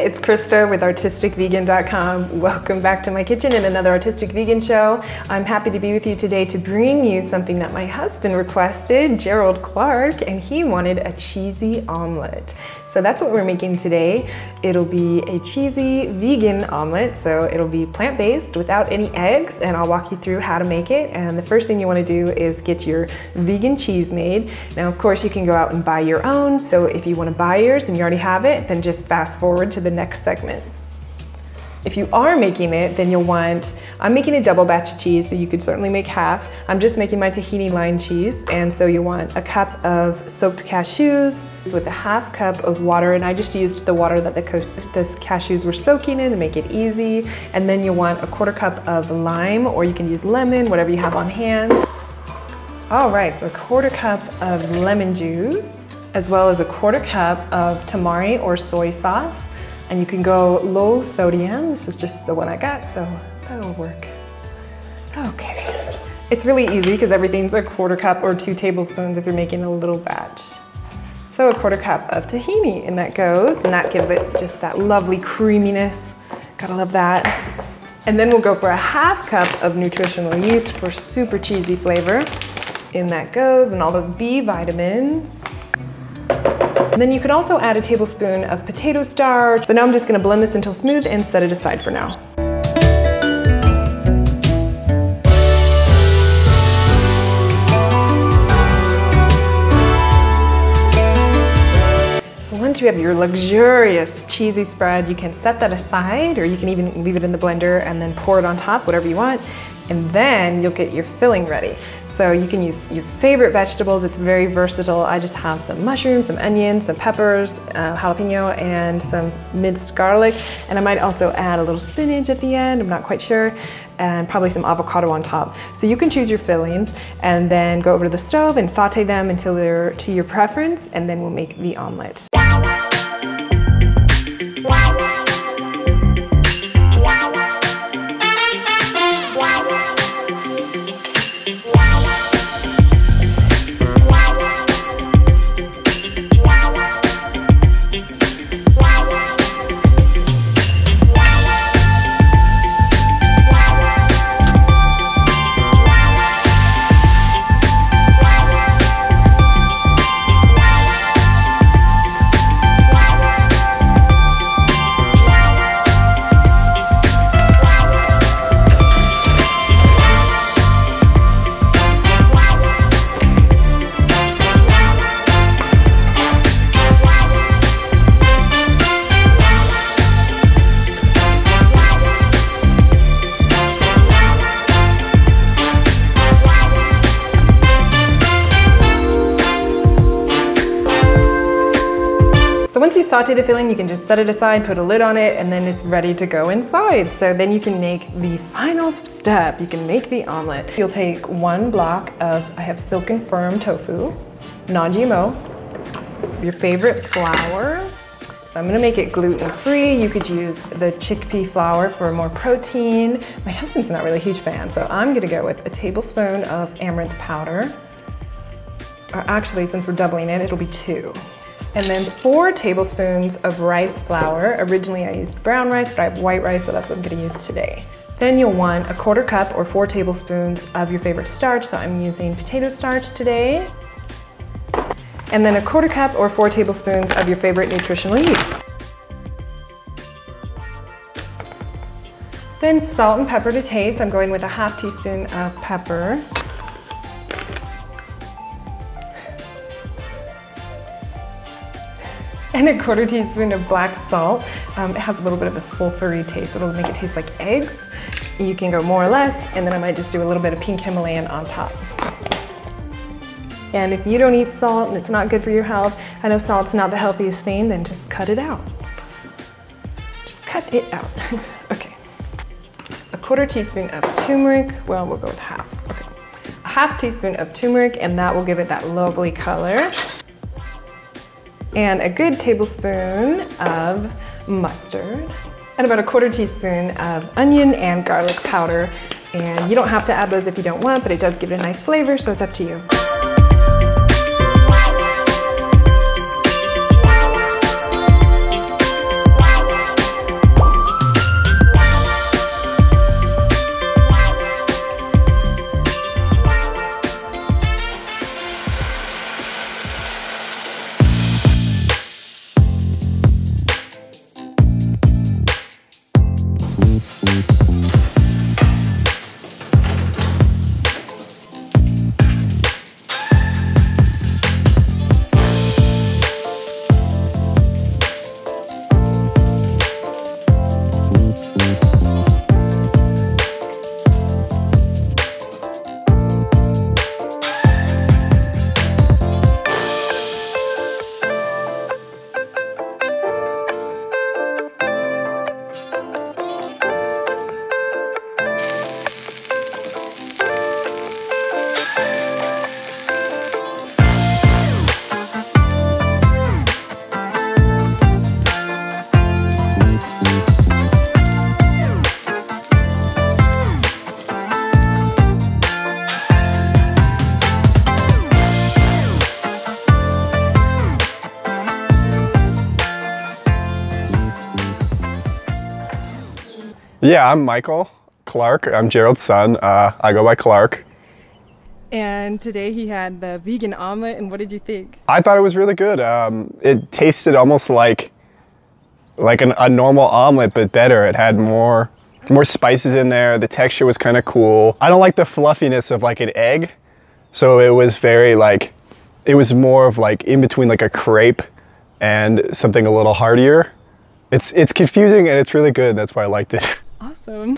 it's Christa with ArtisticVegan.com. Welcome back to my kitchen and another Artistic Vegan show. I'm happy to be with you today to bring you something that my husband requested, Gerald Clark, and he wanted a cheesy omelet. So that's what we're making today. It'll be a cheesy vegan omelet, so it'll be plant-based without any eggs, and I'll walk you through how to make it. And the first thing you want to do is get your vegan cheese made. Now, of course, you can go out and buy your own, so if you want to buy yours and you already have it, then just fast forward to the next segment. If you are making it, then you'll want, I'm making a double batch of cheese, so you could certainly make half. I'm just making my tahini line cheese, and so you'll want a cup of soaked cashews with a half cup of water, and I just used the water that the cashews were soaking in to make it easy. And then you'll want a quarter cup of lime, or you can use lemon, whatever you have on hand. All right, so a quarter cup of lemon juice, as well as a quarter cup of tamari or soy sauce. And you can go low sodium. This is just the one I got, so that'll work. Okay. It's really easy because everything's a quarter cup or 2 tablespoons if you're making a little batch. So a quarter cup of tahini, and that goes, and that gives it just that lovely creaminess. Gotta love that. And then we'll go for a half cup of nutritional yeast for super cheesy flavor. In that goes, and all those B vitamins. And then you could also add a tablespoon of potato starch. So now I'm just gonna blend this until smooth and set it aside for now. So once you have your luxurious cheesy spread, you can set that aside, or you can even leave it in the blender and then pour it on top, whatever you want. And then you'll get your filling ready. So you can use your favorite vegetables. It's very versatile. I just have some mushrooms, some onions, some peppers, jalapeno, and some minced garlic. And I might also add a little spinach at the end, I'm not quite sure, and probably some avocado on top. So you can choose your fillings and then go over to the stove and saute them until they're to your preference, and then we'll make the omelet. So once you saute the filling, you can just set it aside, put a lid on it, and then it's ready to go inside. So then you can make the final step. You can make the omelet. You'll take 1 block of, I have silk and firm tofu, non-GMO, your favorite flour. So I'm gonna make it gluten-free. You could use the chickpea flour for more protein. My husband's not really a huge fan, so I'm gonna go with a tablespoon of amaranth powder. Or actually, since we're doubling it, it'll be 2. And then 4 tablespoons of rice flour. Originally I used brown rice, but I have white rice, so that's what I'm gonna use today. Then you'll want a quarter cup or 4 tablespoons of your favorite starch, so I'm using potato starch today. And then a quarter cup or 4 tablespoons of your favorite nutritional yeast. Then salt and pepper to taste. I'm going with a ½ teaspoon of pepper. And a quarter teaspoon of black salt. It has a little bit of a sulfury taste. It'll make it taste like eggs. You can go more or less, and then I might just do a little bit of pink Himalayan on top. And if you don't eat salt and it's not good for your health, I know salt's not the healthiest thing, then just cut it out. Just cut it out. Okay. A quarter teaspoon of turmeric. Well, we'll go with half. Okay. A ½ teaspoon of turmeric, and that will give it that lovely color. And a good tablespoon of mustard, and about a quarter teaspoon of onion and garlic powder. And you don't have to add those if you don't want, but it does give it a nice flavor, so it's up to you. Yeah, I'm Michael Clark. I'm Gerald's son. I go by Clark. And today he had the vegan omelet, and what did you think? I thought it was really good. It tasted almost like a normal omelet, but better. It had more spices in there. The texture was kind of cool. I don't like the fluffiness of like an egg, so it was very like, it was more of like in between like a crepe and something a little heartier. It's confusing and it's really good. That's why I liked it. Awesome.